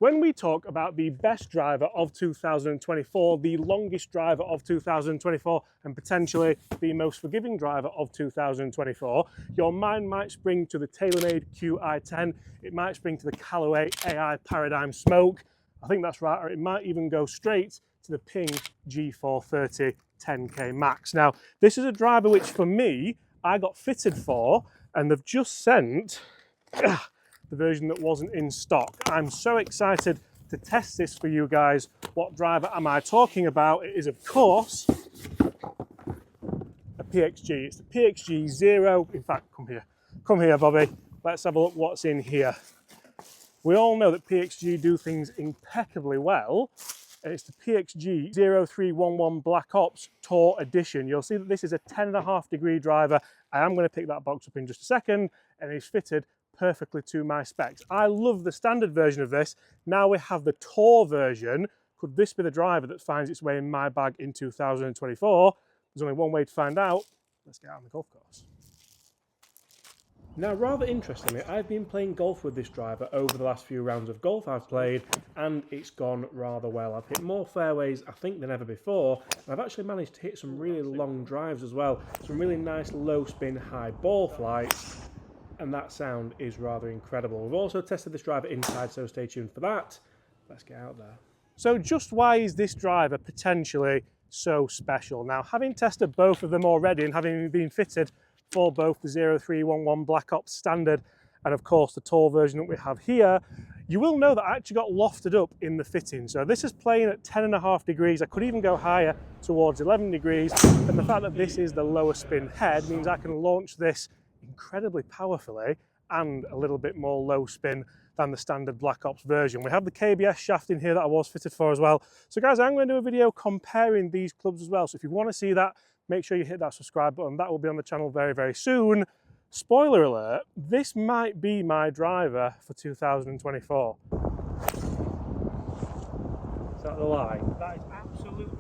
When we talk about the best driver of 2024, the longest driver of 2024, and potentially the most forgiving driver of 2024, your mind might spring to the TaylorMade QI10, it might spring to the Callaway AI Paradigm Smoke, I think that's right, or it might even go straight to the Ping G430 10K Max. Now, this is a driver which for me, I got fitted for, and they've just sent the version that wasn't in stock. I'm so excited to test this for you guys. What driver am I talking about? It is, of course, a PXG. It's the PXG Zero. In fact, come here, Bobby. Let's have a look what's in here. We all know that PXG do things impeccably well. And it's the PXG 0311 Black Ops Tour Edition. You'll see that this is a 10.5-degree driver. I am going to pick that box up in just a second, and it's fitted perfectly to my specs. I love the standard version of this. Now we have the Tour version. Could this be the driver that finds its way in my bag in 2024? There's only one way to find out. Let's get out on the golf course. Now, rather interestingly, I've been playing golf with this driver over the last few rounds of golf I've played, and it's gone rather well. I've hit more fairways, I think, than ever before, and I've actually managed to hit some really long drives as well. Some really nice low spin, high ball flights, and that sound is rather incredible. We've also tested this driver inside, so stay tuned for that. Let's get out there. So just why is this driver potentially so special? Now, having tested both of them already and having been fitted for both the 0311 Black Ops Standard and of course the Tour version that we have here, you will know that I actually got lofted up in the fitting. So this is playing at 10.5 degrees. I could even go higher towards 11 degrees. And the fact that this is the lower spin head means I can launch this incredibly powerfully and a little bit more low spin than the standard Black Ops version. We have the KBS shaft in here that I was fitted for as well. So guys, I'm going to do a video comparing these clubs as well. So if you want to see that, make sure you hit that subscribe button. That will be on the channel very, very soon. Spoiler alert, this might be my driver for 2024. Is that the line? That is absolutely...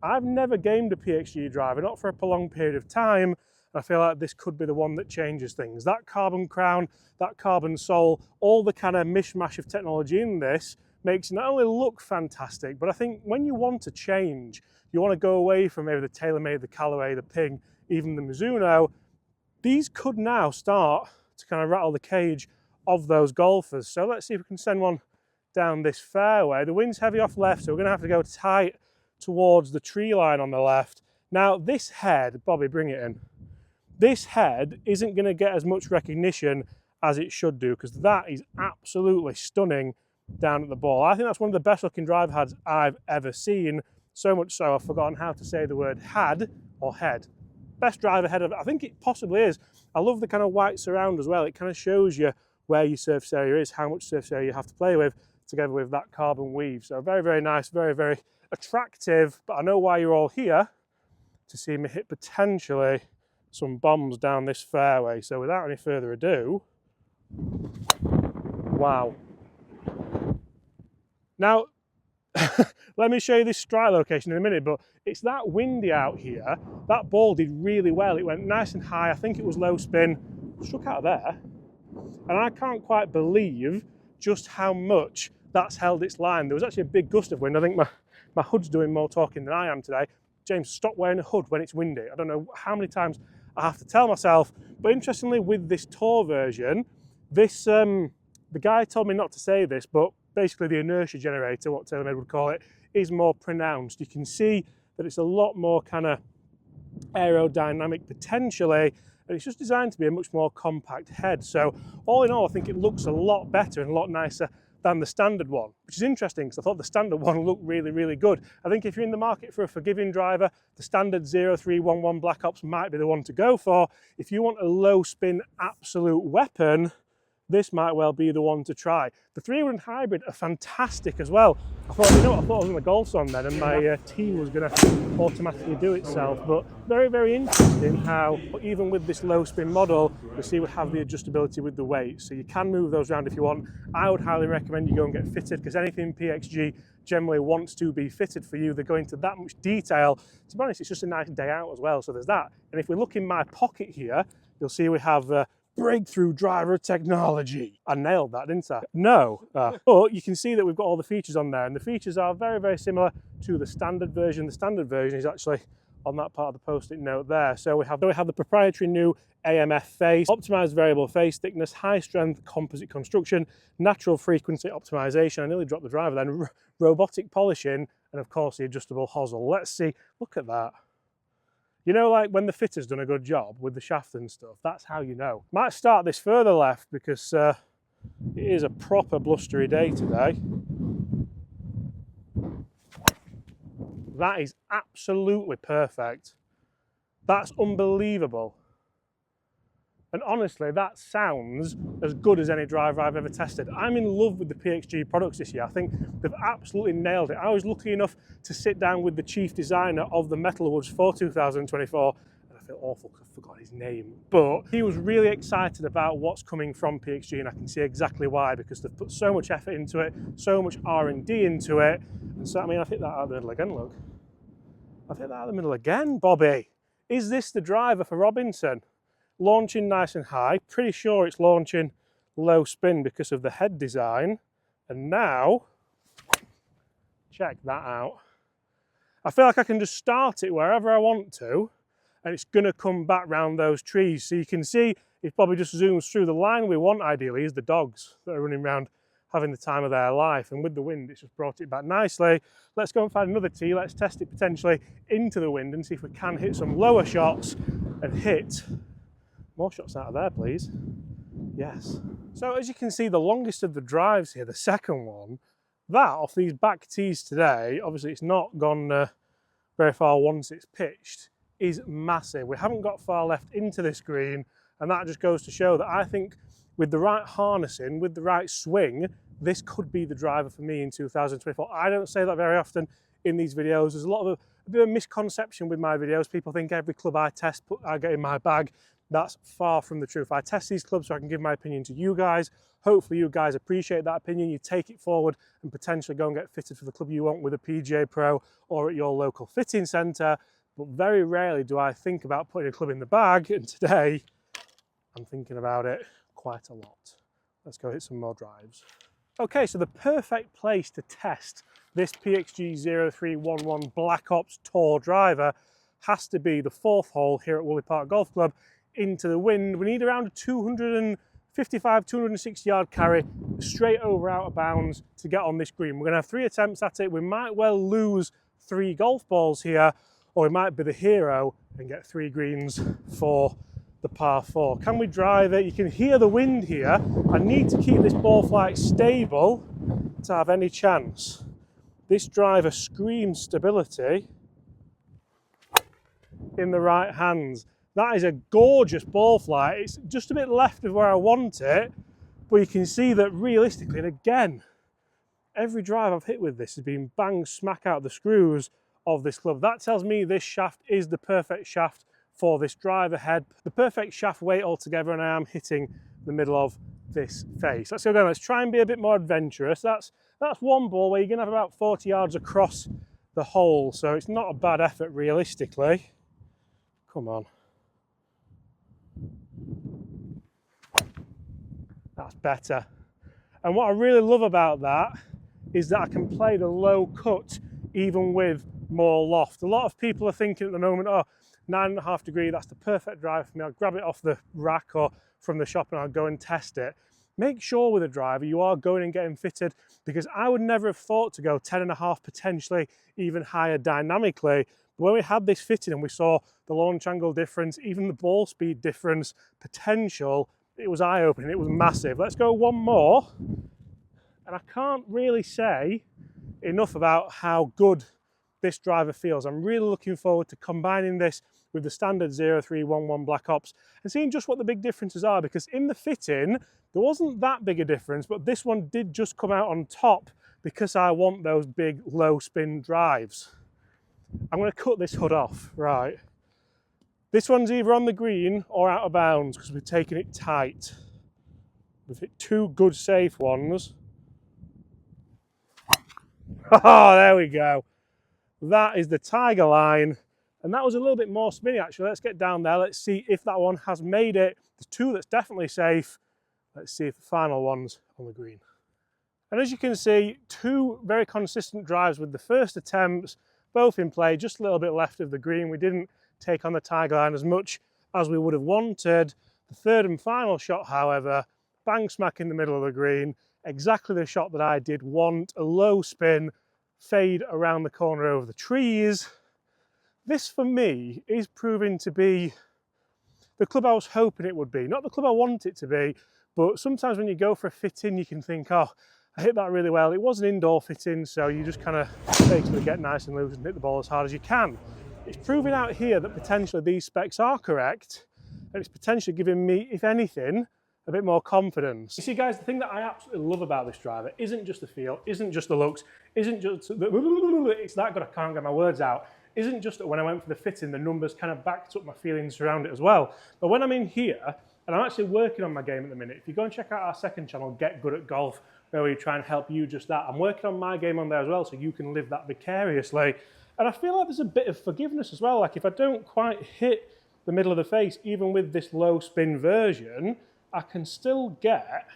I've never gamed a PXG driver, not for a prolonged period of time. I feel like this could be the one that changes things. That carbon crown, that carbon sole, all the kind of mishmash of technology in this makes it not only look fantastic, but I think when you want to change, you want to go away from maybe the TaylorMade, the Callaway, the Ping, even the Mizuno, these could now start to kind of rattle the cage of those golfers. So let's see if we can send one down this fairway. The wind's heavy off left, so we're going to have to go tight towards the tree line on the left. Now this head, Bobby, bring it in. This head isn't going to get as much recognition as it should do, because that is absolutely stunning down at the ball. I think that's one of the best looking driver heads I've ever seen. So much so I've forgotten how to say the word had or head. Best driver head of it. I think it possibly is. I love the kind of white surround as well. It kind of shows you where your surface area is, how much surface area you have to play with, together with that carbon weave. So very, very nice, very, very attractive. But I know why you're all here, to see me hit potentially some bombs down this fairway. So without any further ado, wow. Now, let me show you this strike location in a minute, but it's that windy out here. That ball did really well. It went nice and high. I think it was low spin. Struck out of there. And I can't quite believe just how much that's held its line. There was actually a big gust of wind. I think my hood's doing more talking than I am today. James, stop wearing a hood when it's windy. I don't know how many times I have to tell myself. But interestingly, with this Tour version, this the guy told me not to say this, but basically the inertia generator, what TaylorMade would call it, is more pronounced. You can see that it's a lot more kind of aerodynamic potentially, and it's just designed to be a much more compact head. So all in all, I think it looks a lot better and a lot nicer than the standard one, which is interesting because I thought the standard one looked really, really good. I think if you're in the market for a forgiving driver, the standard 0311 Black Ops might be the one to go for. If you want a low spin absolute weapon, this might well be the one to try. The 3-wood hybrid are fantastic as well. I thought, you know what, I thought I was on the golf song then and my team was going to automatically do itself, but very, very interesting how even with this low spin model, you see we have the adjustability with the weight, so you can move those around if you want. I would highly recommend you go and get fitted, because anything PXG generally wants to be fitted for you. They go into that much detail. To be honest, it's just a nice day out as well, so there's that. And if we look in my pocket here, you'll see we have breakthrough driver technology. I nailed that, didn't I? No. But you can see that we've got all the features on there, and the features are very, very similar to the standard version. The standard version is actually on that part of the post-it note there. So we have the proprietary new AMF face, optimized variable face thickness, high strength composite construction, natural frequency optimization. I nearly dropped the driver then. Robotic polishing, and of course the adjustable hosel. Let's see, look at that. You know, like when the fitter's done a good job with the shaft and stuff, that's how you know. Might start this further left because it is a proper blustery day today. That is absolutely perfect. That's unbelievable. And honestly, that sounds as good as any driver I've ever tested. I'm in love with the PXG products this year. I think they've absolutely nailed it. I was lucky enough to sit down with the chief designer of the Metalwoods for 2024, and I feel awful because I forgot his name. But he was really excited about what's coming from PXG, and I can see exactly why, because they've put so much effort into it, so much R&D into it. And so, I mean, I've hit that out of the middle again, look. I've hit that out of the middle again, Bobby. Is this the driver for Robinson? Launching nice and high, pretty sure it's launching low spin because of the head design. And now, check that out. I feel like I can just start it wherever I want to, and it's gonna come back round those trees. So you can see, it probably just zooms through. The line we want ideally is the dogs that are running around having the time of their life, and with the wind it's just brought it back nicely. Let's go and find another tee. Let's test it potentially into the wind and see if we can hit some lower shots and hit more shots out of there, please. Yes. So as you can see, the longest of the drives here, the second one, that off these back tees today, obviously it's not gone very far once it's pitched, is massive. We haven't got far left into this green, and that just goes to show that I think with the right harnessing, with the right swing, this could be the driver for me in 2024. I don't say that very often in these videos. There's a bit of a misconception with my videos. People think every club I test, I get in my bag. That's far from the truth. I test these clubs so I can give my opinion to you guys. Hopefully you guys appreciate that opinion. You take it forward and potentially go and get fitted for the club you want with a PGA Pro or at your local fitting centre. But very rarely do I think about putting a club in the bag, and today I'm thinking about it quite a lot. Let's go hit some more drives. Okay, so the perfect place to test this PXG 0311 Black Ops Tour driver has to be the fourth hole here at Woolley Park Golf Club, into the wind. We need around a 255, 260 yard carry straight over out of bounds to get on this green. We're going to have 3 attempts at it. We might well lose 3 golf balls here, or we might be the hero and get 3 greens for the par 4. Can we drive it? You can hear the wind here. I need to keep this ball flight stable to have any chance. This driver screams stability in the right hands. That is a gorgeous ball flight. It's just a bit left of where I want it, but you can see that realistically, and again, every drive I've hit with this has been bang smack out the screws of this club. That tells me this shaft is the perfect shaft for this driver head, the perfect shaft weight altogether, and I am hitting the middle of this face. Let's go again. Let's try and be a bit more adventurous. That's one ball where you're going to have about 40 yards across the hole, so it's not a bad effort realistically. Come on. That's better. And what I really love about that is that I can play the low cut even with more loft. A lot of people are thinking at the moment, oh, 9.5 degree, that's the perfect driver for me. I'll grab it off the rack or from the shop and I'll go and test it. Make sure with a driver you are going and getting fitted, because I would never have thought to go 10.5, potentially even higher dynamically. But when we had this fitted and we saw the launch angle difference, even the ball speed difference potential, it was eye-opening, it was massive. Let's go one more. And I can't really say enough about how good this driver feels. I'm really looking forward to combining this with the standard 0311 Black Ops and seeing just what the big differences are, because in the fitting, there wasn't that big a difference, but this one did just come out on top because I want those big low spin drives. I'm going to cut this hood off, right. This one's either on the green or out of bounds because we've taken it tight. We've hit 2 good safe ones. Oh, there we go. That is the tiger line, And that was a little bit more spinny actually. Let's get down there. Let's see if that one has made it. There's two that's definitely safe. Let's see if the final one's on the green. And as you can see, two very consistent drives with the first attempts, both in play, just a little bit left of the green. We didn't take on the tiger line as much as we would have wanted. The third and final shot, however, bang smack in the middle of the green, exactly the shot that I did want, a low spin, fade around the corner over the trees. This for me is proving to be the club I was hoping it would be. Not the club I want it to be, but sometimes when you go for a fit-in, you can think, oh, I hit that really well. It was an indoor fit-in, so you just kind of basically get nice and loose and hit the ball as hard as you can. It's proving out here that potentially these specs are correct, and it's potentially giving me, if anything, a bit more confidence. You see guys, the thing that I absolutely love about this driver isn't just the feel, isn't just the looks, isn't just the, it's that good I can't get my words out, isn't just that when I went for the fit-in, the numbers kind of backed up my feelings around it as well. But when I'm in here, and I'm actually working on my game at the minute, if you go and check out our second channel, Get Good at Golf, where we try and help you just that, I'm working on my game on there as well, so you can live that vicariously. And I feel like there's a bit of forgiveness as well. Like if I don't quite hit the middle of the face, even with this low spin version, I can still get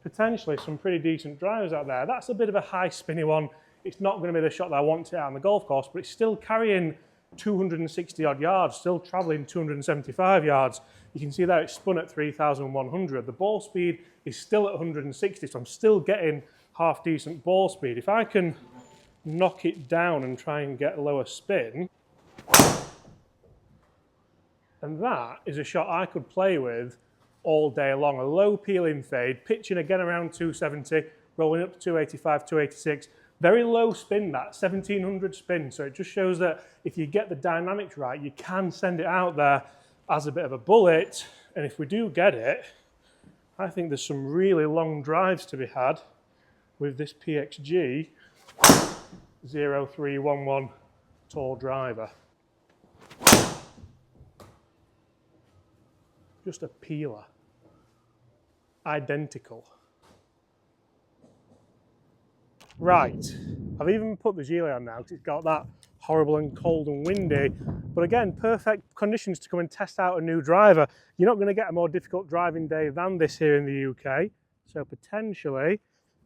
potentially some pretty decent drives out there. That's a bit of a high spinny one. It's not going to be the shot that I want to out on the golf course, but it's still carrying 260 odd yards, still traveling 275 yards. You can see that it's spun at 3,100. The ball speed is still at 160, so I'm still getting half decent ball speed. If I can knock it down and try and get a lower spin, and that is a shot I could play with all day long. A low peeling fade, pitching again around 270, rolling up to 285, 286. Very low spin, that 1700 spin. So it just shows that if you get the dynamics right, you can send it out there as a bit of a bullet. And if we do get it, I think there's some really long drives to be had with this PXG 0311 tall driver. Just a peeler. Identical. Right, I've even put the gilet on now because it's got that horrible and cold and windy. But again, perfect conditions to come and test out a new driver. You're not going to get a more difficult driving day than this here in the UK. So potentially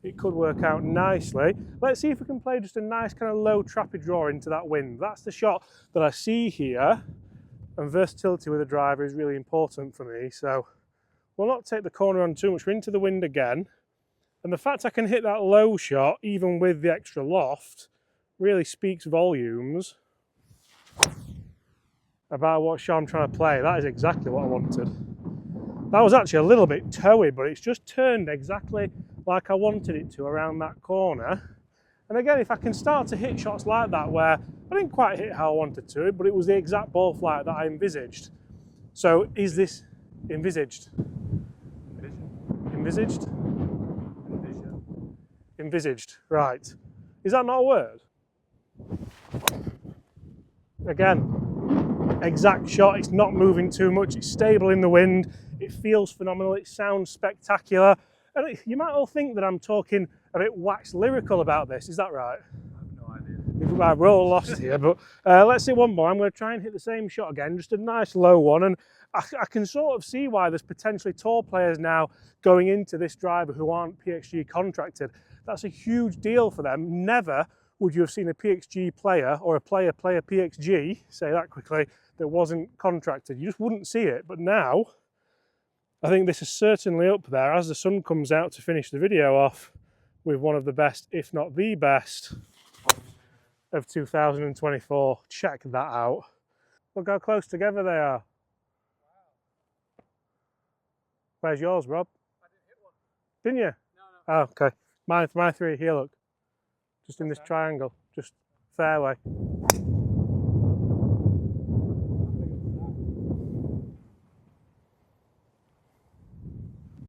it could work out nicely. Let's see if we can play just a nice kind of low trappy draw into that wind. That's the shot that I see here. And versatility with a driver is really important for me. So we'll not take the corner on too much. We're into the wind again. And the fact I can hit that low shot, even with the extra loft, really speaks volumes about what shot I'm trying to play. That is exactly what I wanted. That was actually a little bit toey, but it's just turned exactly like I wanted it to around that corner. And again, if I can start to hit shots like that where I didn't quite hit how I wanted to, but it was the exact ball flight that I envisaged. So is this envisaged? Envisaged? Envisaged, right. Is that not a word? Again, exact shot, it's not moving too much, it's stable in the wind, it feels phenomenal, it sounds spectacular. And you might all think that I'm talking a bit wax lyrical about this, is that right? I have no idea. We're all lost here, but let's see one more. I'm going to try and hit the same shot again, just a nice low one. And I can sort of see why there's potentially tour players now going into this driver who aren't PXG contracted. That's a huge deal for them. Never would you have seen a PXG player or a player PXG, say that quickly, that wasn't contracted. You just wouldn't see it. But now, I think this is certainly up there as the sun comes out to finish the video off with one of the best, if not the best, of 2024. Check that out. Look how close together they are. Wow. Where's yours, Rob? I didn't hit one. Didn't you? No. Oh, okay. My three here, look. Just in this triangle, just fairway.